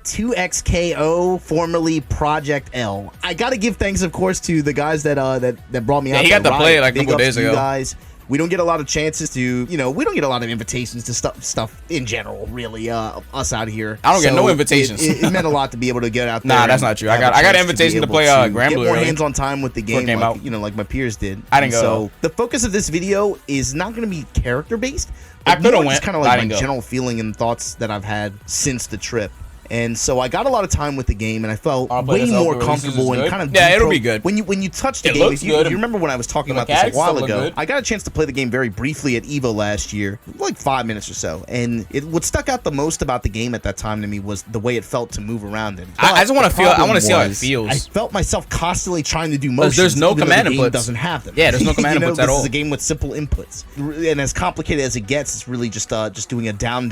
2XKO, formerly Project L. I gotta give thanks, of course, to the guys that brought me out. He got to play it like a couple days ago. Guys. We don't get a lot of chances to, we don't get a lot of invitations to stuff in general, really, us out here. I don't get no invitations. It meant a lot to be able to get out there. Nah, that's not true. I got an invitation to play Grand Blue. Get more hands-on time with the game, like my peers did. I didn't go. So the focus of this video is not going to be character-based. I could have went. It's kind of like my general feeling and thoughts that I've had since the trip. And so I got a lot of time with the game, and I felt way more comfortable and kind of it'll be good. When you touch the game. If you remember when I was talking about this a while ago, I got a chance to play the game very briefly at EVO last year, like 5 minutes or so. And what stuck out the most about the game at that time to me was the way it felt to move around in. I just want to feel. I want to see how it feels. I felt myself constantly trying to do motions. There's no command inputs. Doesn't have them. Yeah, there's no command inputs at all. This is a game with simple inputs, and as complicated as it gets, it's really just doing a down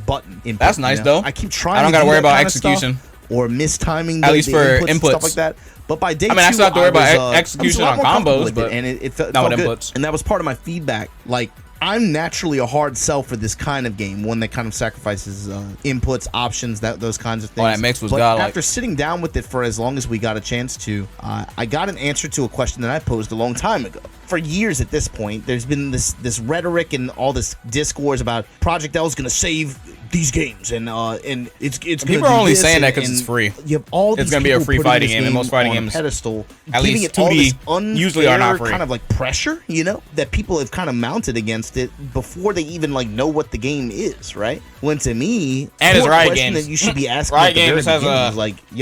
button input. That's nice though. I keep trying. I don't got to worry about execution. Or mistiming, at least for inputs, stuff like that. But by day two, I still have to worry about execution on combos, but it felt not with good. inputs. And that was part of my feedback. Like, I'm naturally a hard sell for this kind of game, one that kind of sacrifices inputs, options, those kinds of things. Oh, that mix was godlike. After sitting down with it for as long as we got a chance to, I got an answer to a question that I posed a long time ago. For years at this point, there's been this rhetoric and all this discourse about Project L is going to save these games, and it's people are only saying that because it's free. You have all these it's going to be a free fighting game, and most fighting games pedestal, at least 2D usually are not free. Kind of like pressure, that people have kind of mounted against it before they even know what the game is, right? When to me, and it's Riot Games that you should be asking. Riot Games has a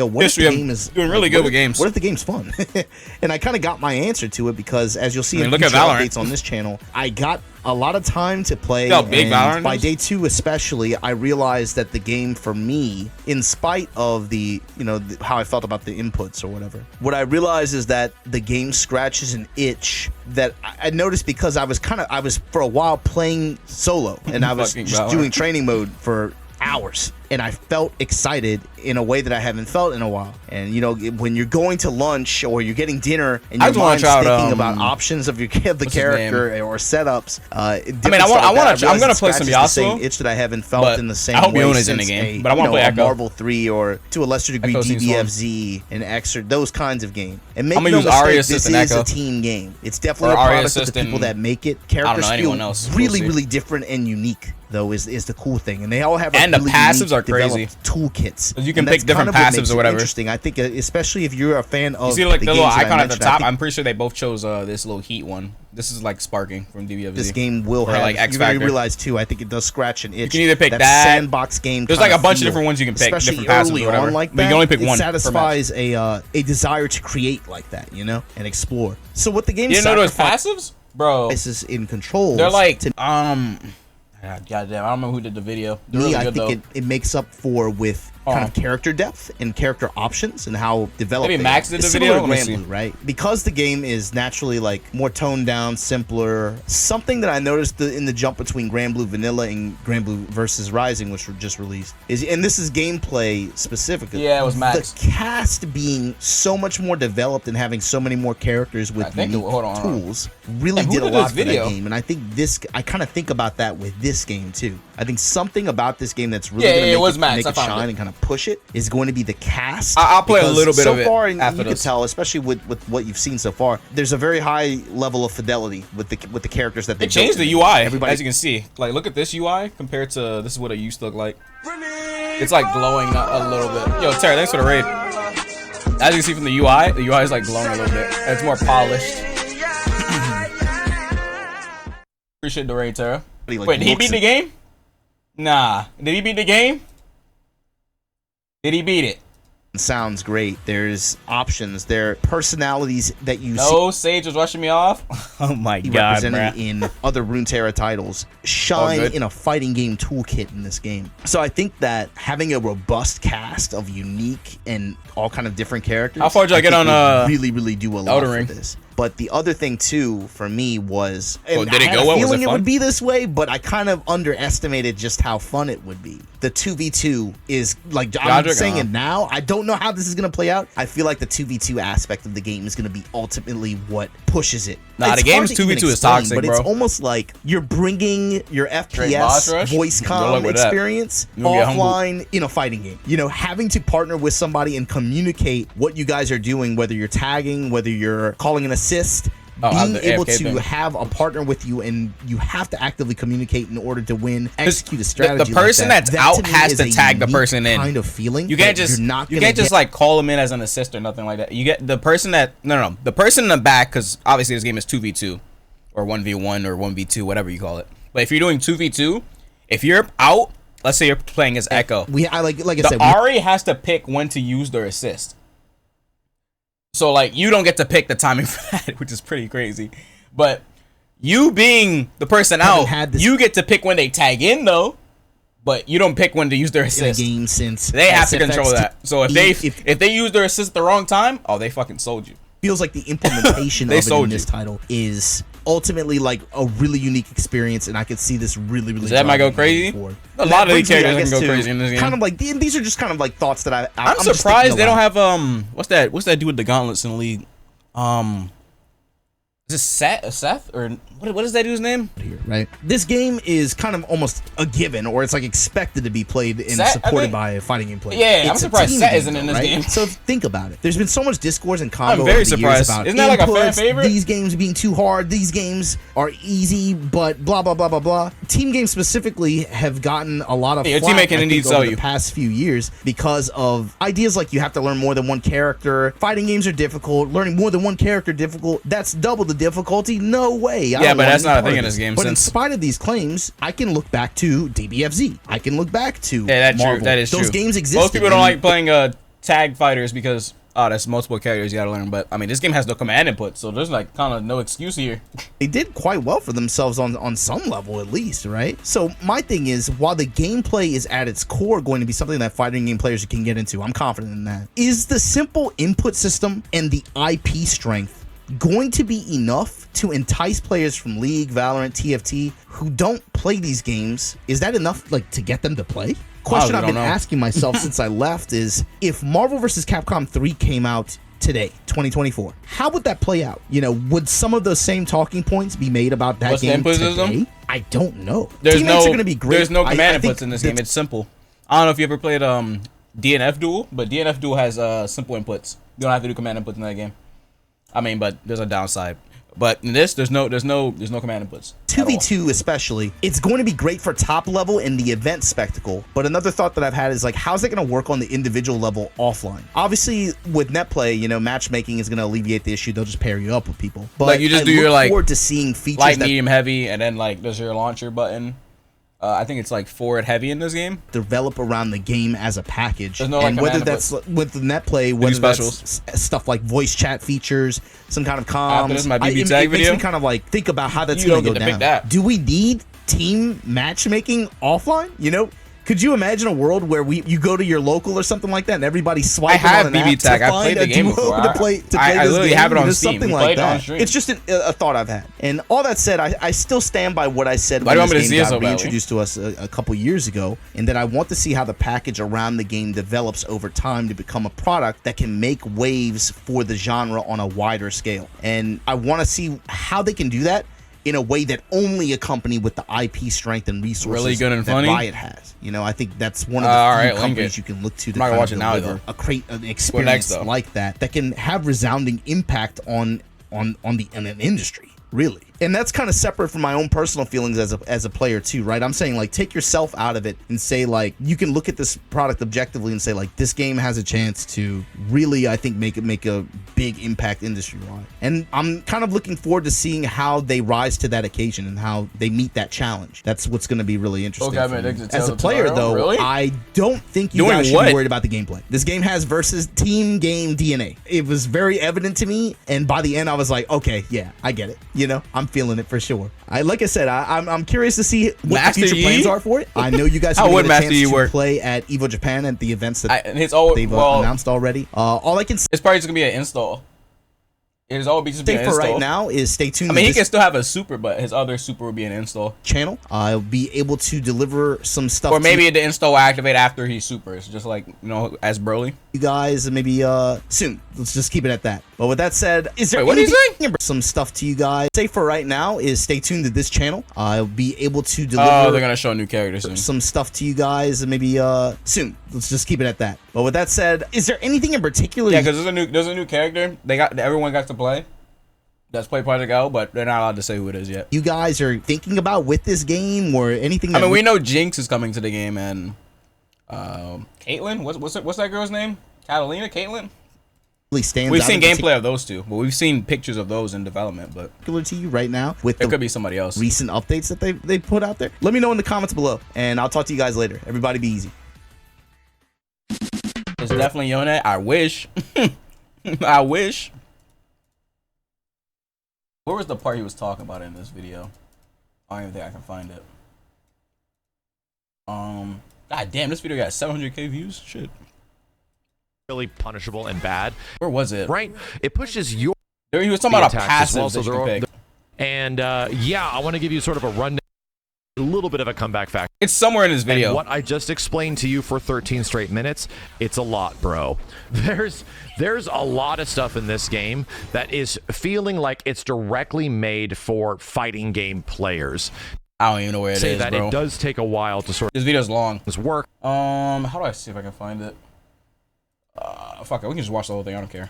what if the game is doing really good with games? What if the game's fun? And I kind of got my answer to it because, as you'll see in future updates on this channel, I got a lot of time to play. Big Valorant by day 2 especially, I realized that the game for me, in spite of the how I felt about the inputs or whatever, what I realized is that the game scratches an itch that I noticed because I was for a while playing solo, and I was just doing training mode for hours, and I felt excited in a way that I haven't felt in a while. And when you're going to lunch or you're getting dinner and your mind's thinking about options of the character or setups, I'm gonna play some Yasuo. The same itch that I haven't felt in the same way. I hope Yona's in the game, but I want to play Echo. Marvel 3 or to a lesser degree DBFZ and X or those kinds of game. And make I'm gonna no use mistake, Aria this Assist and is Echo. a team game. It's definitely a product of the people that make it. Characters feel really different and unique, though, is the cool thing, and they all have and the passives are crazy toolkits. You can pick different passives or whatever. Interesting, I think, especially if you're a fan of. You see, like the little icon at the top. I'm pretty sure they both chose this little heat one. This is like sparking from DBFZ. This game will have. Like X you Factor. gotta realize too. I think it does scratch an itch. You can either pick that sandbox game. There's like a bunch of different ones you can pick, especially different passives early or whatever. on like but that. You can only pick one. It satisfies a desire to create like that, and explore. So what the game? You didn't know those passives, bro? This is in control. They're like God damn, I don't remember who did the video. I think it makes up for with kind of character depth and character options and how developed. Maybe Max did the video, right? Because the game is naturally like more toned down, simpler. Something that I noticed in the jump between Grand Blue Vanilla and Grand Blue versus Rising, which were just released, and this is gameplay specifically. Yeah, it was Max. The cast being so much more developed and having so many more characters with unique tools really did a lot for that game. And I think I kind of think about that with this game too. I think something about this game that's really going to make it shine and kind of push it is going to be the cast. I'll play a little bit of it so far, and you can tell, especially with what you've seen so far, there's a very high level of fidelity with the characters that they changed the UI. As you can see, like look at this UI compared to this is what it used to look like. It's like glowing a little bit. Yo, Tara, thanks for the raid. As you can see from the UI is like glowing a little bit. It's more polished. Appreciate the raid, Tara. Wait, did he beat the game? Nah. Did he beat the game? Did he beat it? Sounds great. There's options. There are personalities that you see. No, Sage was rushing me off. Oh my god, represented in other Runeterra titles shine in a fighting game toolkit in this game. So I think that having a robust cast of unique and all kind of different characters. How far did I get on really do a lot for this. But the other thing too for me was, and did I it had go a well? Was feeling it it fun? would be this way, but I kind of underestimated just how fun it would be. The 2v2 is like, I'm saying it now. I don't know how this is going to play out. I feel like the 2v2 aspect of the game is going to be ultimately what pushes it. Nah, It's the game's hard to even 2v2 is explain, toxic, but bro. it's almost like you're bringing your boss FPS rush? voice Good luck comm with that. experience You'll get humbled. offline in a fighting game. You know, having to partner with somebody and communicate what you guys are doing, whether you're tagging, whether you're calling an assist. Being the able AFK to thing. have a partner with you, and you have to actively communicate in order to win, execute a strategy. The person like that. that's That out to me has is to a tag the unique person in. kind of feeling. You can't that just you're not you gonna can't just get. like call him in as an assist or nothing like that. You get the person that no the person in the back, because obviously this game is 2v2 or 1v1 or 1v2, whatever you call it. But if you're doing 2v2, if you're out, let's say you're playing as Echo, Like I the said, Ari has to pick when to use their assist. So like you don't get to pick the timing for that, which is pretty crazy. But you being the person out, you get to pick when they tag in though. But you don't pick when to use their in a assist. game since They have to SFX control that. So if they use their assist at the wrong time, oh, they fucking sold you. feels like the implementation of it in sold this title is ultimately like a really unique experience, and I could see this really That might go driving crazy. forward. A And lot that of these brings me, I characters guess, can go to crazy in this game. Kind of like these are just kind of like thoughts that I'm just thinking surprised they don't aloud. have what's that dude with the gauntlets in the league? Is it Seth or what is that dude's name? Here, right? This game is kind of almost a given, or it's like expected to be played and Seth, supported by a fighting game player. Yeah, I'm It's a surprised team Seth game, isn't in though, this right? game. So think about it. There's been so much discourse and combo I'm very over the years surprised. about Isn't that like a fan inputs, favorite? These games being too hard. These games are easy, but blah blah blah blah blah. Team games specifically have gotten a lot of Yeah, your flack, teammate can I indeed think, sell over you. the past few years because of ideas like you have to learn more than one character. Fighting games are difficult. Learning more than one character difficult. That's double the difficulty. No way. I don't but wanna that's be not a part thing of in this game, But in since- spite of these claims, I can look back to DBFZ. I can look back to Yeah, that's Marvel. true. That is Those true. games exist. Most people don't like playing tag fighters because that's multiple characters you gotta learn. But I mean, this game has no command input, so there's like kind of no excuse here. They did quite well for themselves on some level, at least, right? So my thing is, while the gameplay is at its core going to be something that fighting game players can get into, I'm confident in that. Is the simple input system and the IP strength going to be enough to entice players from League, Valorant, TFT who don't play these games? Is that enough, like, to get them to play? Question I've been asking myself since I left is, if Marvel vs. Capcom 3 came out today, 2024, how would that play out? You know, would some of those same talking points be made about that game today? I don't know. Teammates are going to be great. There's no command I inputs in this game. It's simple. I don't know if you ever played DNF Duel, but DNF Duel has simple inputs. You don't have to do command inputs in that game. I mean, but there's a downside. But in this, there's no command inputs. 2v2 especially, it's going to be great for top level in the event spectacle. But another thought that I've had is, like, how's it going to work on the individual level offline? Obviously, with net play, you know, matchmaking is going to alleviate the issue. They'll just pair you up with people. But like you just I do look your like forward to seeing features light, that medium, heavy, and then like there's your launcher button. I think it's like forward heavy in this game. develop around the game as a package. There's no, like, and whether command that's with the net play, whether that's stuff like voice chat features, some kind of comms. this my BB it tag makes video. me kind of like think about how that's You going don't to get go to pick down. that. Do we need team matchmaking offline? You know, could you imagine a world where you go to your local or something like that and everybody's swiping I have on an BB app tag. to I find played a the game duo before. to play I this literally game? have it on You know, Steam. something We like played it on that. stream. It's just a thought I've had. And all that said, I still stand by what I said Why do when you want this me to game see it got so badly? reintroduced to us a couple years ago, and that I want to see how the package around the game develops over time to become a product that can make waves for the genre on a wider scale. And I want to see how they can do that in a way that only a company with the IP strength and resources Really good and that funny? Riot has. You know, I think that's one of the all few right, link companies it. you can look to I'm not gonna watch it now, deliver though. an experience though? like that can have resounding impact on an industry, really. And that's kind of separate from my own personal feelings as a player too, right? I'm saying, like, take yourself out of it and say, like, you can look at this product objectively and say, like, this game has a chance to really, I think, make a big impact industry-wide. And I'm kind of looking forward to seeing how they rise to that occasion and how they meet that challenge. That's what's going to be really interesting. Okay, for me. Exit As a Tales player, of though, Really? I don't think you Doing guys should what? be worried about the gameplay. This game has versus team game DNA. It was very evident to me, and by the end, I was like, okay, yeah, I get it. You know, I'm feeling it for sure. Like I said, I'm curious to see what Master the future Yi? plans are for it. I know you guys are How going would to get a Master chance Yi to work? play at Evo Japan at the events that And it's all they've well. announced already. All I can say It's probably just gonna be an install. His all be just be an for install. right now is stay tuned. I mean, he can still have a super, but his other super would be an install channel. I'll be able to deliver some stuff. Or maybe the install will activate after he supers, just like, you know, as Broly. You guys, maybe soon. Let's just keep it at that. But with that said, is there what do you say? Some stuff to you guys. Say for right now is stay tuned to this channel. I'll be able to deliver. Oh, they're gonna show a new character soon. Some stuff to you guys, maybe soon. Let's just keep it at that. But with that said, is there anything in particular? Yeah, because there's a new character. Everyone got to play. That's play Project L, but they're not allowed to say who it is yet. You guys are thinking about with this game or anything? I mean, we know Jinx is coming to the game, and Caitlyn. What's that girl's name? Catalina, Caitlyn. We've seen gameplay of those two, but we've seen pictures of those in development. But to you right now, with it could be somebody else. Recent updates that they put out there. Let me know in the comments below, and I'll talk to you guys later. Everybody, be easy. It's definitely Yone. I wish. I wish. Where was the part he was talking about in this video? I don't even think I can find it. God damn, this video got 700k views. Shit. Really punishable and bad. Where was it? Right? It pushes your. He was talking about a passive well, that you can pick. And yeah, I want to give you sort of a rundown. A little bit of a comeback factor. It's somewhere in this video. And what I just explained to you for 13 straight minutes, it's a lot, bro. There's a lot of stuff in this game that is feeling like it's directly made for fighting game players. I don't even know where it is, bro. It does take a while to sort. This video's long. This work. How do I see if I can find it? Fuck it. We can just watch the whole thing. I don't care.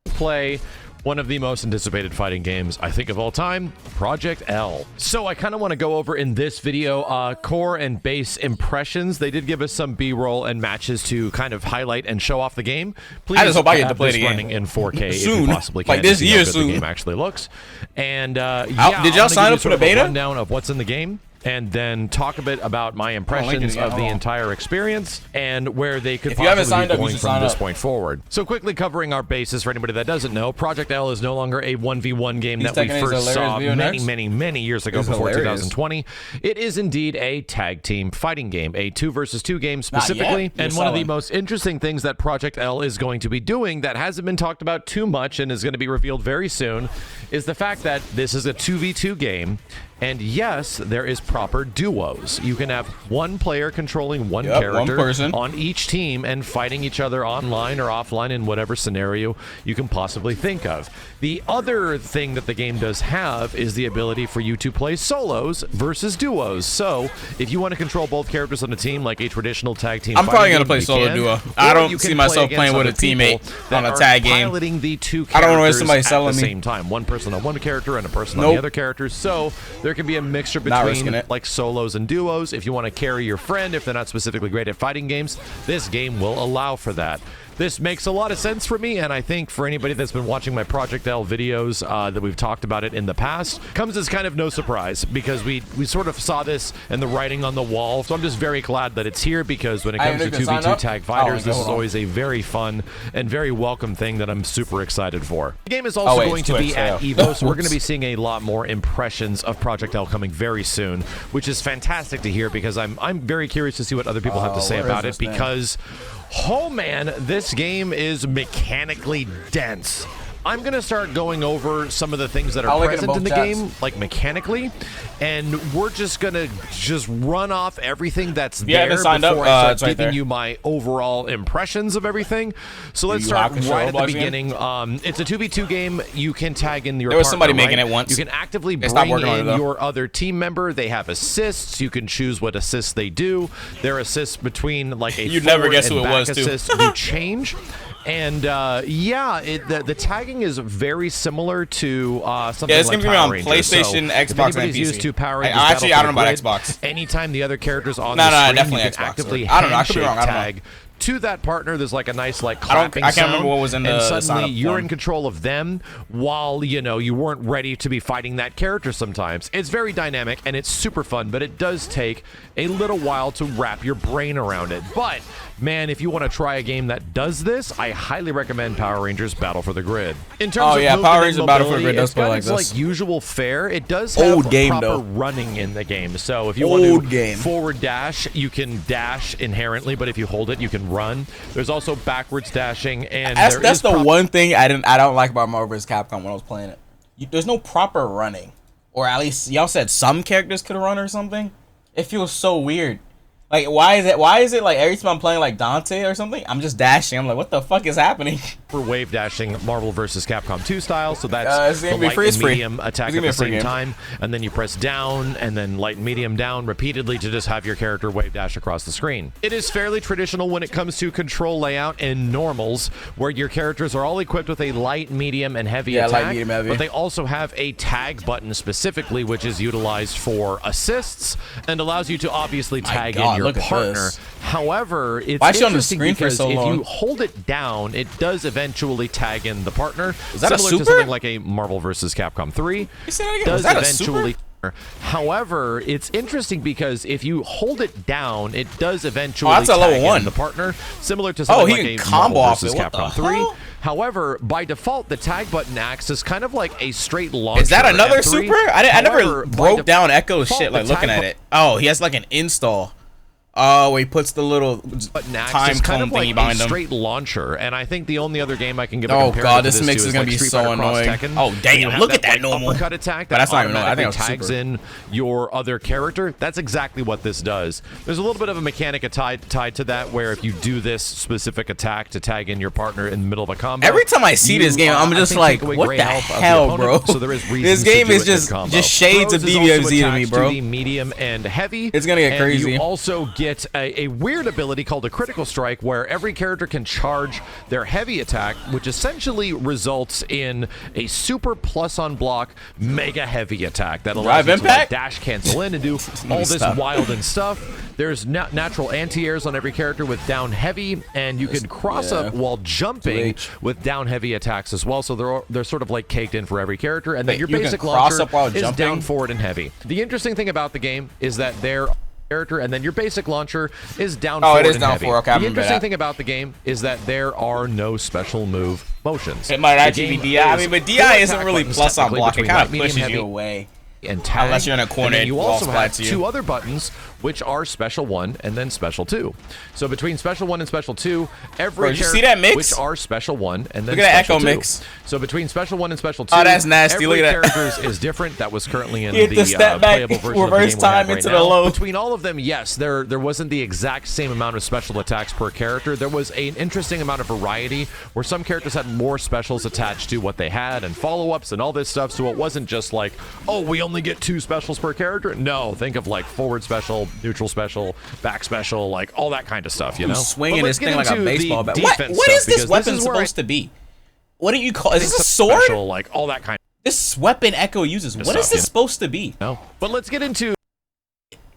Play one of the most anticipated fighting games, I think, of all time, Project L. So I kind of want to go over in this video core and base impressions. They did give us some B-roll and matches to kind of highlight and show off the game. Please, I just hope I get to play the game running in 4K soon. If you possibly can. Like this year soon. The game actually looks. And yeah, did y'all sign up for the beta? Rundown of what's in the game, and then talk a bit about my impressions of the entire experience and where they could possibly be going from this point forward. So quickly covering our bases for anybody that doesn't know, Project L is no longer a 1v1 game that we first saw many years ago before 2020. It is indeed a tag team fighting game, a 2 versus 2 game specifically. And one of the most interesting things that Project L is going to be doing that hasn't been talked about too much and is going to be revealed very soon is the fact that this is a 2v2 game. And yes, there is proper duos. You can have one player controlling one character on each team and fighting each other online or offline in whatever scenario you can possibly think of. The other thing that the game does have is the ability for you to play solos versus duos. So if you want to control both characters on a team like a traditional tag team, I'm probably going to play solo duo. I don't see myself playing with a teammate on a tag game. Piloting the two I don't know if somebody's at selling the me. same time. One person on one character and a person on the other character. So there can be a mixture between like solos and duos. If you want to carry your friend, if they're not specifically great at fighting games, this game will allow for that. This makes a lot of sense for me, and I think for anybody that's been watching my Project L videos that we've talked about it in the past, comes as kind of no surprise because we sort of saw this and the writing on the wall. So I'm just very glad that it's here because when it comes to 2v2 tag fighters, this is always a very fun and very welcome thing that I'm super excited for. The game is also going to be at EVO, so we're going to be seeing a lot more impressions of Project L coming very soon, which is fantastic to hear because I'm very curious to see what other people have to say about it because oh man, this game is mechanically dense. I'm going to start going over some of the things that are present in the game, like mechanically, and we're just going to run off everything that's there before I start giving you my overall impressions of everything. So let's start right at the beginning. It's a 2v2 game. You can tag in your partner. There was somebody making it once. You can actively bring in your other team member. They have assists. You can choose what assists they do. Their assists between like a forward and back assist do change. And yeah, the tagging is very similar to something like Power Rangers. PlayStation, Xbox, and PC. Used to Power Rangers, actually, I don't know about Xbox. Anytime the other character's on the screen, you can actively handshake tag to that partner. There's like a nice like clapping sound. I can't remember what was in the and suddenly you're in control of them while you weren't ready to be fighting that character sometimes. It's very dynamic and it's super fun, but it does take a little while to wrap your brain around it. But man, if you want to try a game that does this, I highly recommend Power Rangers Battle for the Grid. In terms of Power Rangers Battle for the Grid does play like this. It's like usual fare. It does have proper running in the game. So if you want to forward dash, you can dash inherently, but if you hold it, you can and run. There's also backwards dashing, and that's the one thing I don't like about Marvel vs. Capcom when I was playing it. There's no proper running, or at least y'all said some characters could run or something. It feels so weird. Like, why is it like every time I'm playing like Dante or something, I'm just dashing. I'm like, what the fuck is happening? For wave dashing, Marvel vs. Capcom 2 style, so that's the light and medium attack at the same time, and then you press down and then light and medium down repeatedly to just have your character wave dash across the screen. It is fairly traditional when it comes to control layout and normals, where your characters are all equipped with a light, medium, and heavy attack, light, medium, heavy. But they also have a tag button specifically, which is utilized for assists and allows you to obviously tag in your partner. However, it's interesting because if you hold it down, it does eventually tag in the partner. Is that similar a super? To something like a Marvel vs. Capcom 3. Does that eventually. However, it's interesting because if you hold it down, it does eventually that's a level 1. The partner, similar to something like a combo Marvel vs. off Capcom 3. However, by default, the tag button acts as kind of like a straight launcher. Is that another F3. super? I never broke down Echo's shit like looking at it. Oh, he has like an install. Oh, he puts the little time kind of like behind a him. straight launcher, and I think the only other game I can give. Oh god, this mix is gonna be so annoying. Oh damn, look at that normal uppercut attack that that's not even know. I think tags in your other character. That's exactly what this does. There's a little bit of a mechanic tied to that, where if you do this specific attack to tag in your partner in the middle of a combo, every time I see this game, I'm just like, what the hell, bro? So there is this game is just shades of DBFZ to me, bro. Medium and heavy. It's gonna get crazy. You also get a weird ability called a critical strike, where every character can charge their heavy attack, which essentially results in a super plus on block mega heavy attack that allows you to like dash cancel in and do all this wild and stuff. There's natural anti-airs on every character with down heavy, and you can cross up while jumping with down heavy attacks as well. So they're sort of like caked in for every character, and then your basic launcher is down forward and heavy. The interesting thing about the game is that character, and then your basic launcher is down forward. It is and down heavy. forward. Okay, the interesting thing about the game is that there are no special move motions. It might actually be DI. I mean, but DI isn't really plus on block. It kind of pushes you away. And tag, unless you're in a corner, and you also have two other buttons, which are Special 1 and then Special 2. So between Special 1 and Special 2, every character, see that mix? Which are Special 1 and then look at Special that Echo 2. mix. So between Special 1 and Special 2, that's nasty. Every look at that. character is different. That was currently in the step back, playable version reverse of the game time right into now. the low. Between all of them, yes, there wasn't the exact same amount of special attacks per character. There was an interesting amount of variety, where some characters had more specials attached to what they had and follow-ups and all this stuff. So it wasn't just like, oh, we only get 2 specials per character. No, think of like forward special, neutral special, back special, like all that kind of stuff, you know? Swinging this thing like a baseball bat. What is this weapon supposed to be? What do you call it? Is this a sword? Special, like all that kind of this weapon Echo uses. What is this supposed to be? No. But let's get into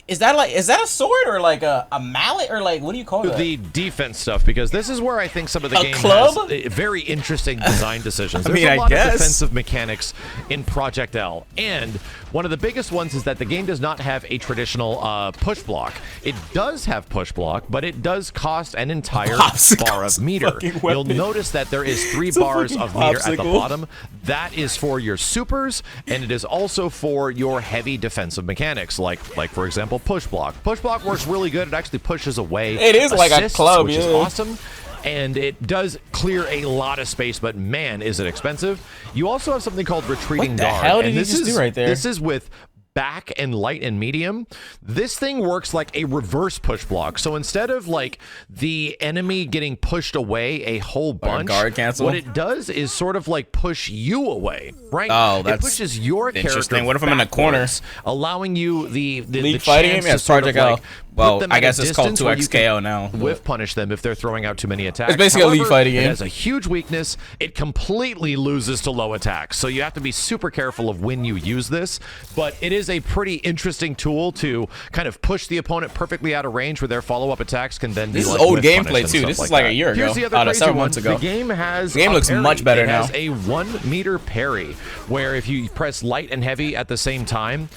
is that a sword or like a mallet or like what do you call it? The defense stuff, because this is where I think some of the game club? has very interesting design decisions. I There's mean, a lot I guess. of defensive mechanics in Project L, and one of the biggest ones is that the game does not have a traditional push block. It does have push block, but it does cost an entire bar of meter. You'll notice that there is 3 bars of meter at the bottom. That is for your supers, and it is also for your heavy defensive mechanics, like for example, push block. Push block works really good. It actually pushes away. It is like a club, which is awesome. And it does clear a lot of space, but man, is it expensive. You also have something called retreating guard. What the hell did he just do right there? This is with back and light and medium. This thing works like a reverse push block. So instead of like the enemy getting pushed away a whole bunch, guard cancel? what it does is sort of like push you away, right? Oh, that's it pushes your character. What if I'm in the corner, allowing you the League fighting game? Yes, Project L. Well, I guess it's called 2XKO now. Whiff punish them if they're throwing out too many attacks. It's basically a League fighting game. It has a huge weakness. It completely loses to low attacks, so you have to be super careful of when you use this. But it is a pretty interesting tool to kind of push the opponent perfectly out of range, where their follow-up attacks can then be this like is old gameplay too. This is like a year ago. Here's the other crazy several one. months ago. The game has the game looks much better now. It has a 1 meter parry, where if you press light and heavy at the same time,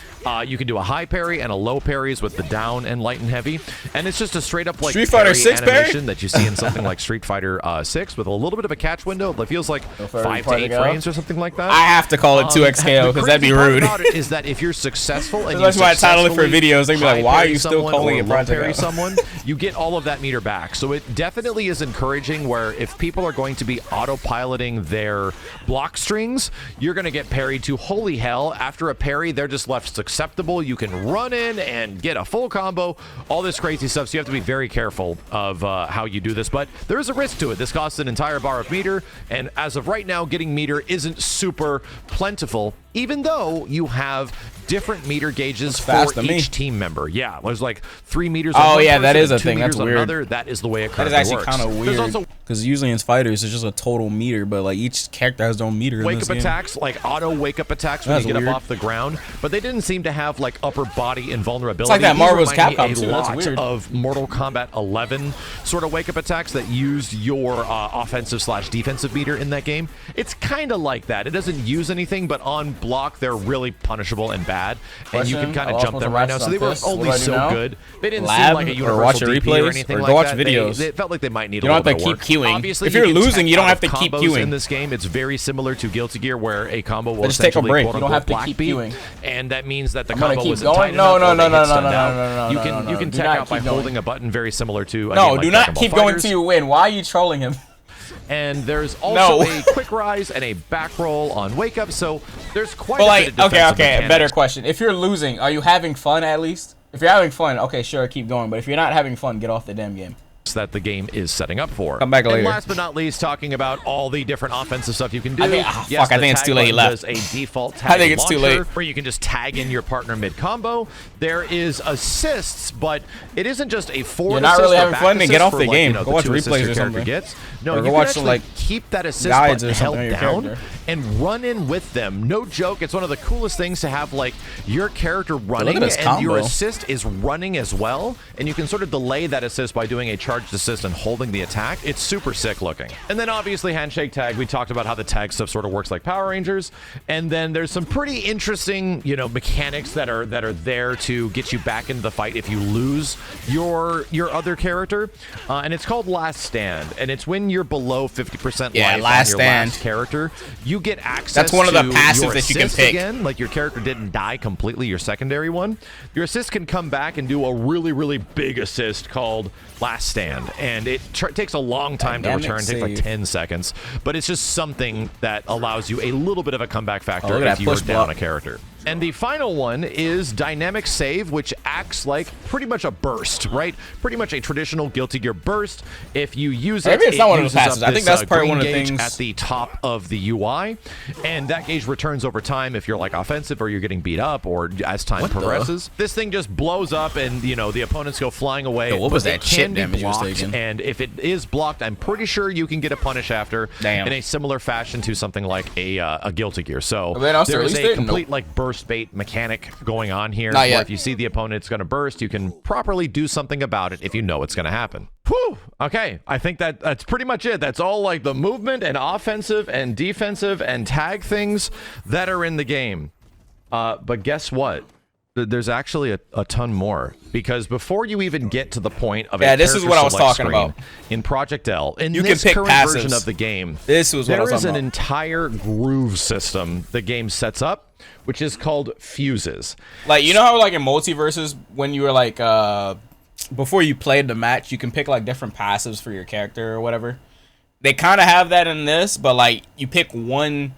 you can do a high parry and a low parries with the down and light and heavy. And it's just a straight up like Street Fighter 6 animation that you see in something like Street Fighter 6 with a little bit of a catch window that feels like 5 to 8 frames or something like that. I have to call it 2XKO because that'd be rude. About it is that if you're successful and that's you why I title it for successfully videos. They'd be like, why are you still calling it Project parry L? someone, you get all of that meter back. So it definitely is encouraging where if people are going to be autopiloting their block strings, you're going to get parried to holy hell. After a parry, they're just left susceptible. You can run in and get a full combo, all this crazy stuff. So you have to be very careful of how you do this, but there is a risk to it. This costs an entire bar of meter, and as of right now, getting meter isn't super plentiful, even though you have different meter gauges for each team member. Yeah, there's like 3 meters on one person, that is a 2 thing. meters That's on weird. another. That is the way it That is currently actually works. kind of There's weird also because usually in fighters it's just a total meter, but like each character has their own meter. wake up attacks, like auto wake up attacks when That's you get weird. up off the ground, but they didn't seem to have like upper body invulnerability. It's like that These Marvel's remind me Capcom a too. That's lot weird. of Mortal Kombat 11 sort of wake up attacks that used your offensive / defensive meter in that game. It's kind of like that. It doesn't use anything, but on block they're really punishable and bad, and you can kind of jump them right now. So they were only so good. They didn't seem like a universal watch a DP replay or anything like go watch that. videos. They felt like they might need You a don't little have to bit keep of work. queuing. Obviously, If you're you can losing, tech you don't out have to of keep combos queuing. in this game. It's very similar to Guilty Gear, where a combo will Just take a essentially break. quote You don't have unquote to keep black beat, queuing. and that means that the I'm gonna combo keep isn't going. tight No, enough, or no, they no, hit no, stun no, down. no, no, You no, can no, you no. can Do tech not out by keep going. holding a button very similar to No, again, do like not Dragon keep Ball going Fighters. till you win. Why are you trolling him? And there's also No. a quick rise and a back roll on wake up, so there's quite But a like, bit of okay, defensive better mechanics. question. If you're losing, are you having fun at least? If you're having fun, okay, sure, keep going. But if you're not having fun, get off the damn game. That the game is setting up for. Come back later. And last but not least, talking about all the different offensive stuff you can do. I think- Yes, fuck, I the think it's tag too late. He button left. does a default tag I think it's too launcher, late. where you can just tag in your partner mid combo. There is assists, but it isn't just a forward. You're not assist really or having back fun, then assist get off for, the like, game. you know, Go the watch 2 assists replays your or character something. Gets. No, Or you go can watch actually some, like, keep that assist guides button or held something on your down character. and run in with them. No joke, it's one of the coolest things to have like your character running this and your combo. assist is running as well, and you can sort of delay that assist by doing a charged assist and holding the attack. It's super sick looking. And then obviously handshake tag. We talked about how the tag stuff sort of works like Power Rangers. And then there's some pretty interesting, you know, mechanics that are there to get you back into the fight if you lose your other character. And it's called Last Stand, and it's when you're below 50% Yeah, life Last on your Stand. last character, you get access. That's one of the to passives your that you can assist pick. again. Like your character didn't die completely, your secondary one. Your assist can come back and do a really, really big assist called Last Stand, and it takes a long time to Dynamic return. It takes like save. 10 seconds, but it's just something that allows you a little bit of a comeback factor look at if that you're push down block. a character. And the final one is dynamic save, which acts like pretty much a burst, right? Pretty much a traditional Guilty Gear burst. If you use it, Maybe it's not one of uses those passes. up I think this, that's probably green one of the gauge things- at the top of the UI, and that gauge returns over time if you're like offensive or you're getting beat up or as time progresses. This thing just blows up, and you know the opponents go flying away. Yo, what was but that it chip can be damage you was blocked, taking? and if it is blocked, I'm pretty sure you can get a punish after Damn. in a similar fashion to something like a Guilty Gear. So They also there is released a it? complete like burst bait mechanic going on here. Not Where yet. if you see the opponent's going to burst, you can properly do something about it if you know what's going to happen. Whew. Okay, I think that's pretty much it. That's all like the movement and offensive and defensive and tag things that are in the game. But guess what? There's actually a ton more, because before you even get to the point of Yeah, a this is character what I was select talking screen about. in Project L, in You can this pick current passives. version of the game, This was what I there was is talking an about. entire groove system the game sets up, which is called fuses. Like, you know how like in multiverses, when you were like before you played the match, you can pick like different passives for your character or whatever. They kind of have that in this, but like you pick one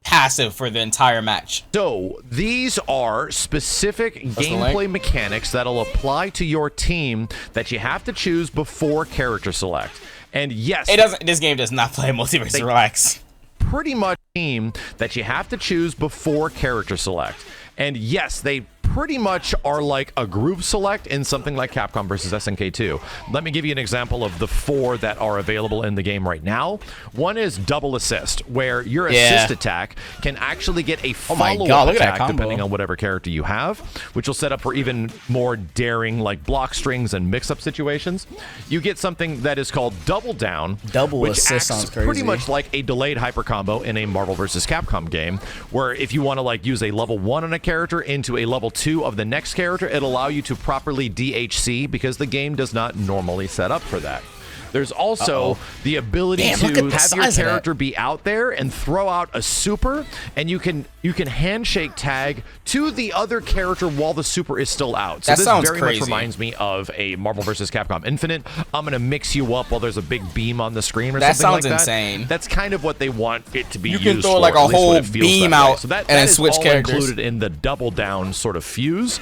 passive for the entire match. So these are specific gameplay mechanics that'll apply to your team that you have to choose before character select. And yes, It doesn't. This game does not play multiverse. Relax. pretty much team that you have to choose before character select. And yes, they pretty much are like a group select in something like Capcom versus SNK 2. Let me give you an example of the 4 that are available in the game right now. One is double assist, where your assist attack can actually get a follow-up attack depending on whatever character you have, which will set up for even more daring like block strings and mix-up situations. You get something that is called double down, which assist acts sounds crazy. pretty much like a delayed hyper combo in a Marvel vs. Capcom game, where if you want to like use a level 1 on a character into a level 2 of the next character, it'll allow you to properly DHC, because the game does not normally set up for that. There's also the ability to have your character be out there and throw out a super, and you can handshake tag to the other character while the super is still out. So that this sounds very crazy. much reminds me of a Marvel vs. Capcom Infinite. I'm gonna mix you up while there's a big beam on the screen or something like that. That sounds insane. That's kind of what they want it to be used for. You can throw like a whole beam out so that and then is switch all characters. included in the double down sort of fuse.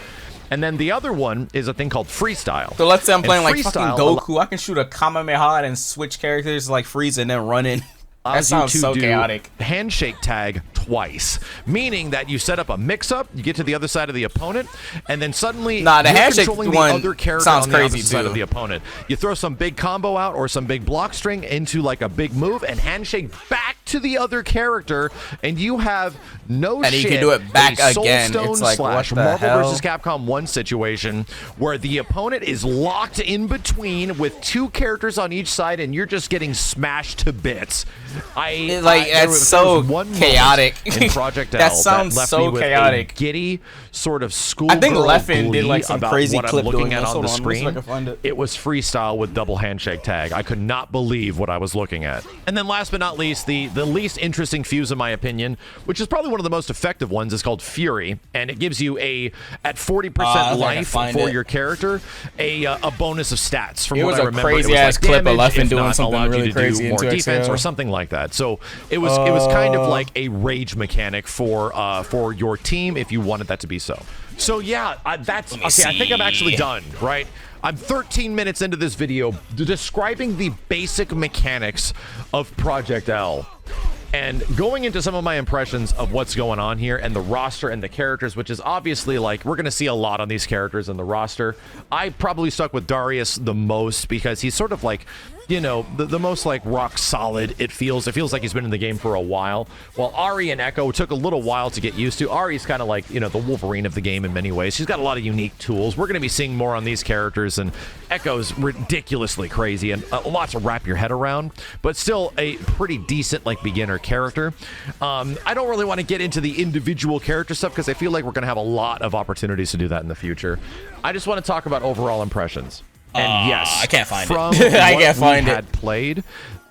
And then the other one is a thing called freestyle. So let's say I'm playing like freestyle fucking Goku. I can shoot a Kamehameha and switch characters like Frieza and then run in. That sounds so chaotic. Handshake tag twice, meaning that you set up a mix-up, you get to the other side of the opponent, and then suddenly the you're handshake controlling one the other character sounds on the crazy opposite side too. of the opponent. You throw some big combo out or some big block string into like a big move, and handshake back to the other character, and you have no and shit. you can do it back a again. Soulstone It's like what / the Marvel hell? vs. Capcom 1 situation where the opponent is locked in between with two characters on each side, and you're just getting smashed to bits. That's so chaotic. In Project L That sounds left so me with chaotic. A giddy sort of school. I think Leffen glee did like some about crazy what clip I'm looking doing at this. on the Hold on, let me see if I screen. can find it. It was freestyle with double handshake tag. I could not believe what I was looking at. And then last but not least, the least interesting fuse in my opinion, which is probably one of the most effective ones, is called Fury, and it gives you at 40% life for your character a bonus of stats. From what I remember, crazy ass clip of damage, Leffen if doing not, something allowed really you to crazy do more into defense XL. or something like that. So it was kind of like a rage mechanic for your team if you wanted that to be so. So yeah, that's okay. I think I'm actually done, right? I'm 13 minutes into this video describing the basic mechanics of Project L. And going into some of my impressions of what's going on here and the roster and the characters, which is obviously like, we're going to see a lot on these characters in the roster. I probably stuck with Darius the most because he's sort of like, you know, the most like rock solid it feels. It feels like he's been in the game for a while. While Ahri and Echo took a little while to get used to. Ahri's kind of like, you know, the Wolverine of the game in many ways. She's got a lot of unique tools. We're going to be seeing more on these characters, and Echo's ridiculously crazy and a lot to wrap your head around, but still a pretty decent like beginner character. I don't really want to get into the individual character stuff because I feel like we're going to have a lot of opportunities to do that in the future. I just want to talk about overall impressions. And yes, I can't find from it. I what can't find we it. had played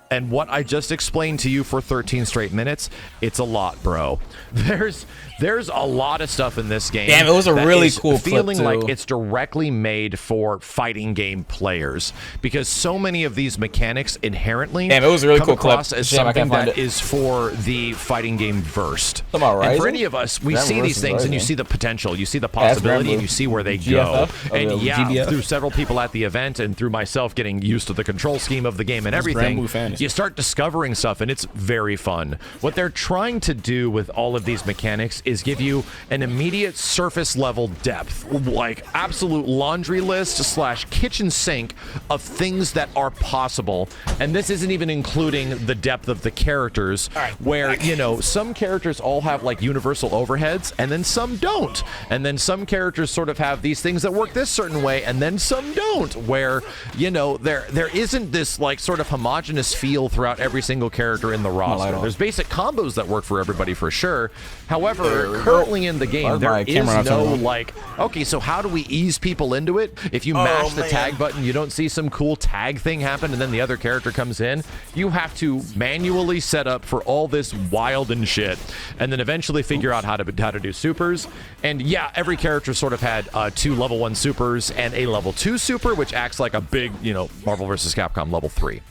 and what I just explained to you for 13 straight minutes, it's a lot, bro. There's a lot of stuff in this game. Damn, it was a that really is cool feeling clip, too. like it's directly made for fighting game players because so many of these mechanics inherently Damn, it was a really come cool clip. across as Damn, I something can't find that it. is for the fighting game versed. Talking about And for Ryzen? any of us, we That see these versus things and you Ryzen. see the potential, you see the Yeah, that's possibility, Rambo. and you see where they GFF? go. And Or yeah, GBF? through several people at the event and through myself getting used to the control scheme of the game and everything, Rambo fans. you start discovering stuff and it's very fun. What they're trying to do with all of these mechanics is give you an immediate surface level depth, like absolute laundry list / kitchen sink of things that are possible. And this isn't even including the depth of the characters, where, you know, some characters all have like universal overheads and then some don't. And then some characters sort of have these things that work this certain way and then some don't, where, you know, there isn't this like sort of homogenous feel throughout every single character in the roster. There's basic combos that work for everybody for sure. However, currently in the game, there is no like, okay, so how do we ease people into it? If you mash the tag button, you don't see some cool tag thing happen and then the other character comes in. You have to manually set up for all this wild and shit and then eventually figure out how to do supers. And yeah, every character sort of had 2 level 1 supers and a level 2 super, which acts like a big, you know, Marvel vs. Capcom level 3.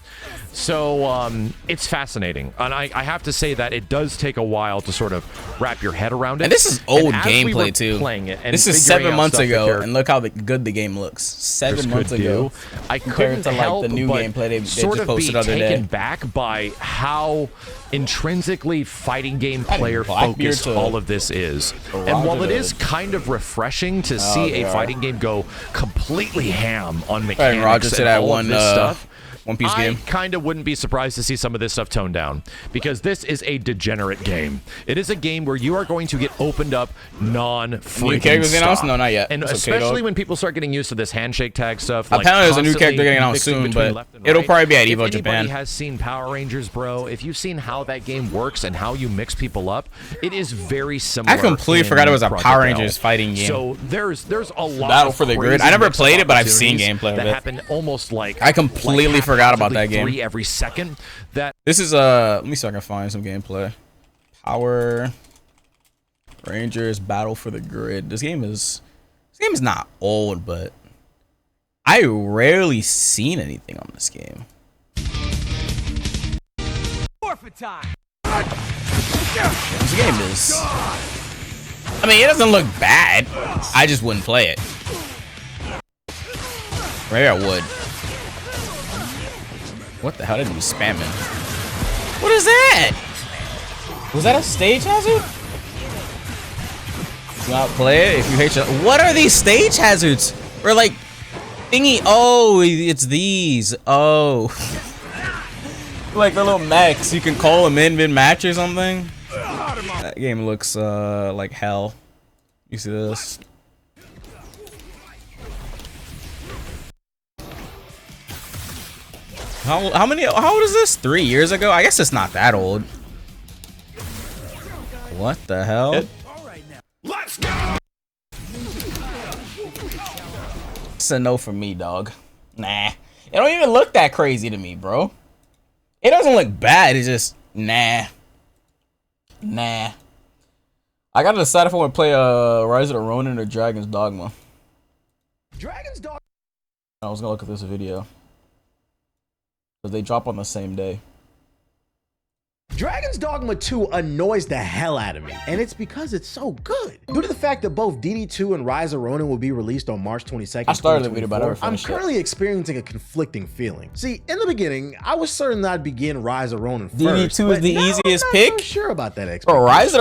So it's fascinating, and I have to say that it does take a while to sort of wrap your head around it. And this is old as gameplay we were too. Playing it, and this is figuring 7 out months stuff ago, and look how good the game looks. 7 months ago, I compared couldn't to like help the new but gameplay they sort just of posted be the other taken day. back by how intrinsically fighting game I player think Blackbeard focused to all of this is. And while it is kind of refreshing to see a fighting game go completely ham on mechanics Roger to and that all one of this stuff, One Piece I game. kind of wouldn't be surprised to see some of this stuff toned down because this is a degenerate game. It is a game where you are going to get opened up non-freaking New characters stop. announced? No, not yet. And That's okay, especially dog. when people start getting used to this handshake tag stuff. Apparently there's a new character constantly getting announced mixing soon, between but left and it'll right. probably be at If Evo anybody Japan. has seen Power Rangers, bro, if you've seen how that game works and how you mix people up, it is very similar. I completely in forgot it was a Project Power L. Rangers fighting game. So there's a lot Battle of for the Grid. crazy I never mix-up played it, but I've seen opportunities gameplay of that it. happen almost like I completely forgot forgot about that game. 3 every second. That this is let me see if I can find some gameplay. Power Rangers Battle for the Grid. This game is not old, but I rarely seen anything on this game. Forfeit time. This game is, I mean, it doesn't look bad. I just wouldn't play it. Maybe I would. What the hell did you spamming? What is that? Was that a stage hazard? Do not play it if you hate your. What are these stage hazards? Or like thingy? Oh, it's these. Oh, like the little mechs. You can call them in mid-match or something. That game looks like hell. You see this? How old is this? 3 years ago? I guess it's not that old. What the hell? Let's go. It's a no for me, dog. Nah. It don't even look that crazy to me, bro. It doesn't look bad. It's just nah. Nah. I gotta decide if I want to play Rise of the Ronin or Dragon's Dogma. Dragon's Dogma. I was gonna look at this video. Because they drop on the same day. Dragon's Dogma 2 annoys the hell out of me, and it's because it's so good. Due to the fact that both DD2 and Rise of Ronin will be released on March 22nd, I started the video, but I never I'm finished it. currently experiencing a conflicting feeling. See, in the beginning, I was certain I'd begin Rise of Ronin first. DD2 is the but now easiest I'm not pick? so sure about that expectation. Bro, Rise of the